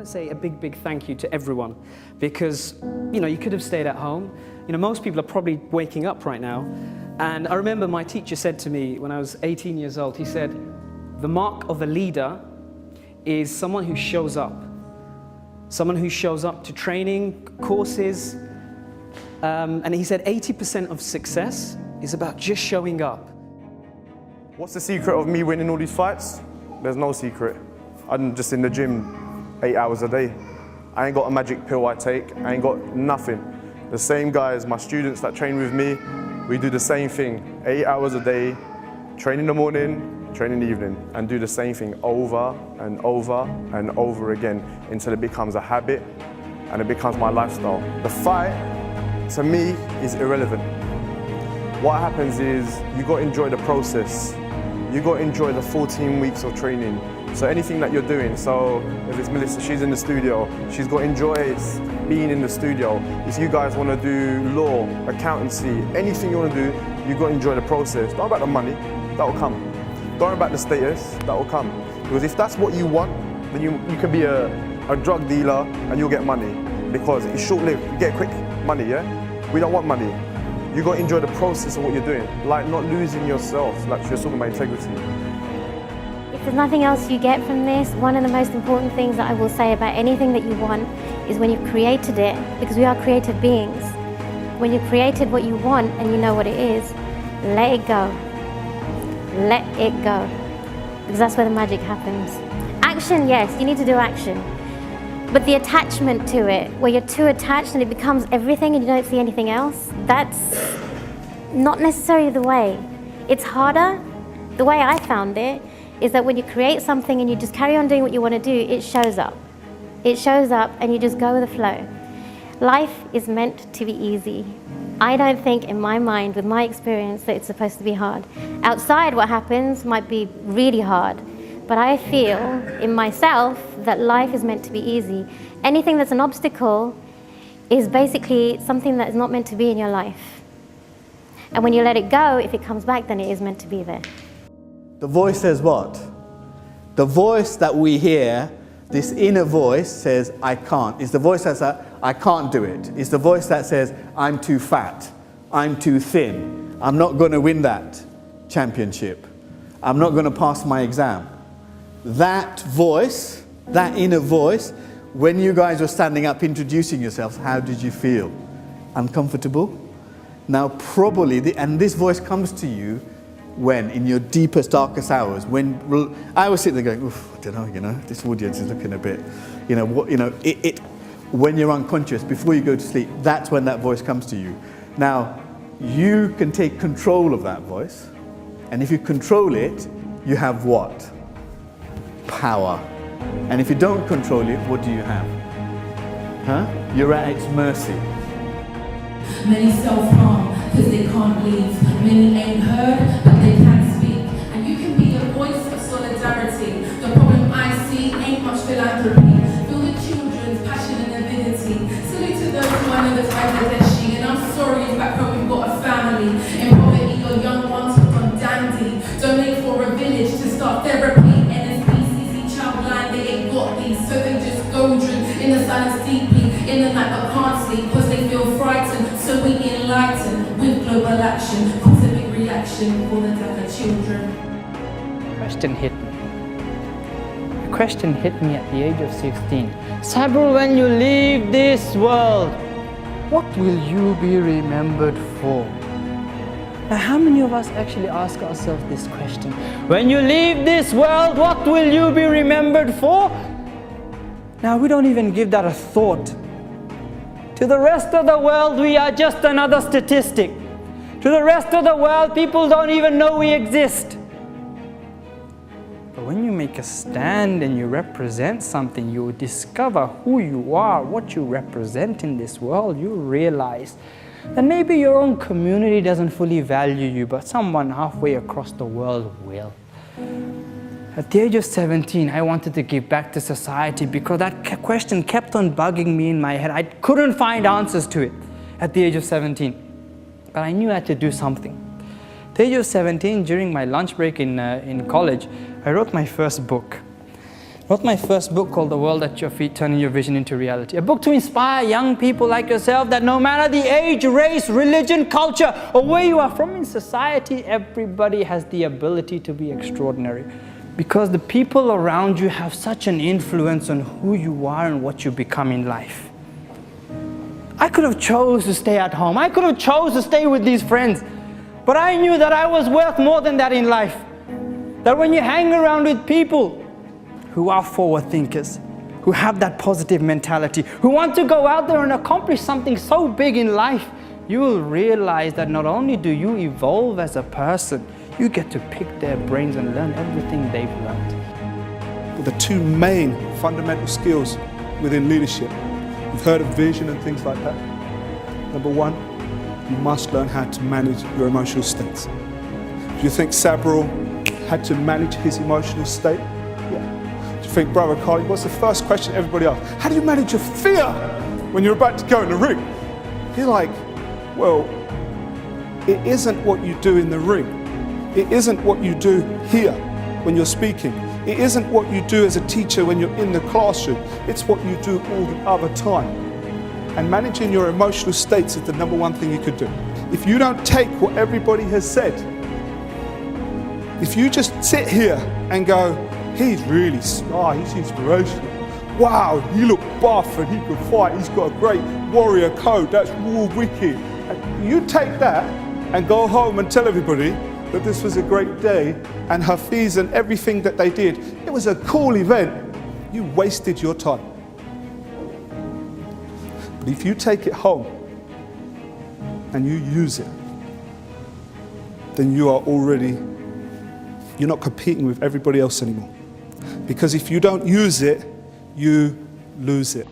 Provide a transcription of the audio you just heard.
to say a big thank you to everyone, because, you know, you could have stayed at home. You know, most people are probably waking up right now. And I remember my teacher said to me when I was 18 years old, he said, the mark of a leader is someone who shows up. Someone who shows up to training, courses. And he said 80% of success is about just showing up. What's the secret of me winning all these fights? There's no secret. I'm just in the gym 8 hours a day. I ain't got a magic pill I take. I ain't got nothing. The same guys, my students that train with me, we do the same thing. 8 hours a day, train in the morning, train in the evening, and do the same thing over and over and over again until it becomes a habit and it becomes my lifestyle. The fight, to me, is irrelevant. What happens is you got to enjoy the process. You got to enjoy the 14 weeks of training. So anything that you're doing, so if it's Melissa, she's in the studio, she's got to enjoy being in the studio. If you guys want to do law, accountancy, anything you want to do, you got to enjoy the process. Don't about the money, that will come. Don't about the status, that will come. Because if that's what you want, then you can be a drug dealer and you'll get money. Because it's short-lived, you get quick money, yeah? We don't want money. You got to enjoy the process of what you're doing, like not losing yourself, like you're talking about integrity. If there's nothing else you get from this, one of the most important things that I will say about anything that you want is when you've created it, because we are creative beings, when you've created what you want and you know what it is, let it go. Let it go. Because that's where the magic happens. Action, yes, you need to do action. But the attachment to it, where you're too attached and it becomes everything and you don't see anything else, that's not necessarily the way. It's harder. The way I found it is that when you create something and you just carry on doing what you want to do, it shows up. It shows up and you just go with the flow. Life is meant to be easy. I don't think in my mind, with my experience, that it's supposed to be hard. Outside, what happens might be really hard. But I feel in myself that life is meant to be easy. Anything that's an obstacle is basically something that is not meant to be in your life. And when you let it go, if it comes back, then it is meant to be there. The voice says what? The voice that we hear, this inner voice says, I can't. It's the voice that says, I can't do it. It's the voice that says, I'm too fat. I'm too thin. I'm not going to win that championship. I'm not going to pass my exam. That voice, that inner voice, when you guys were standing up introducing yourselves, how did you feel? Uncomfortable? Now probably, and this voice comes to you when, in your deepest, darkest hours, when I was sitting there going, oof, I don't know, this audience is looking a bit, when you're unconscious, before you go to sleep, that's when that voice comes to you. Now, you can take control of that voice, and if you control it, you have what? Power. And if you don't control it, what do you have? You're at its mercy. Many self-harm because they can't leave. Many ain't heard, but they can speak. And you can be a voice of solidarity. The problem I see ain't much philanthropy. Feel the children's passion and ability. Salute to those who I know that's Bangladeshi. And I'm sorry if back home you've got a family. In poverty, your young ones have gone dandy. Donate for a village to start therapy. So they just go drink in the silence deeply in the night but can't sleep because they feel frightened. So we enlighten with global action, cause a big reaction for the Dhaka children. Question hit me. The question hit me at the age of 16. Sabur, when you leave this world, what will you be remembered for? Now, how many of us actually ask ourselves this question? When you leave this world, what will you be remembered for? Now, we don't even give that a thought. To the rest of the world, we are just another statistic. To the rest of the world, people don't even know we exist. But when you make a stand and you represent something, you discover who you are, what you represent in this world. You realize that maybe your own community doesn't fully value you, but someone halfway across the world will. At the age of 17, I wanted to give back to society because that question kept on bugging me in my head. I couldn't find answers to it at the age of 17, but I knew I had to do something. At the age of 17, during my lunch break in college, I wrote my first book. wrote my first book called The World at Your Feet, Turning Your Vision into Reality. A book to inspire young people like yourself that no matter the age, race, religion, culture, or where you are from in society, everybody has the ability to be extraordinary. Because the people around you have such an influence on who you are and what you become in life. I could have chose to stay at home. I could have chose to stay with these friends. But I knew that I was worth more than that in life. That when you hang around with people who are forward thinkers, who have that positive mentality, who want to go out there and accomplish something so big in life, you will realize that not only do you evolve as a person, you get to pick their brains and learn everything they've learned. The two main fundamental skills within leadership. You've heard of vision and things like that. Number one, you must learn how to manage your emotional states. Do you think Sabril had to manage his emotional state? Yeah. Do you think Brother Carly, what's the first question everybody asks? How do you manage your fear when you're about to go in the ring? You're like, well, it isn't what you do in the ring. It isn't what you do here when you're speaking. It isn't what you do as a teacher when you're in the classroom. It's what you do all the other time. And managing your emotional states is the number one thing you could do. If you don't take what everybody has said, if you just sit here and go, he's really smart, he's inspirational. Wow, he looked buff and he could fight, he's got a great warrior code, that's war wicked. And you take that and go home and tell everybody that this was a great day and Hafiz and everything that they did, it was a cool event. You wasted your time. But if you take it home and you use it, then you are already, you're not competing with everybody else anymore. Because if you don't use it, you lose it.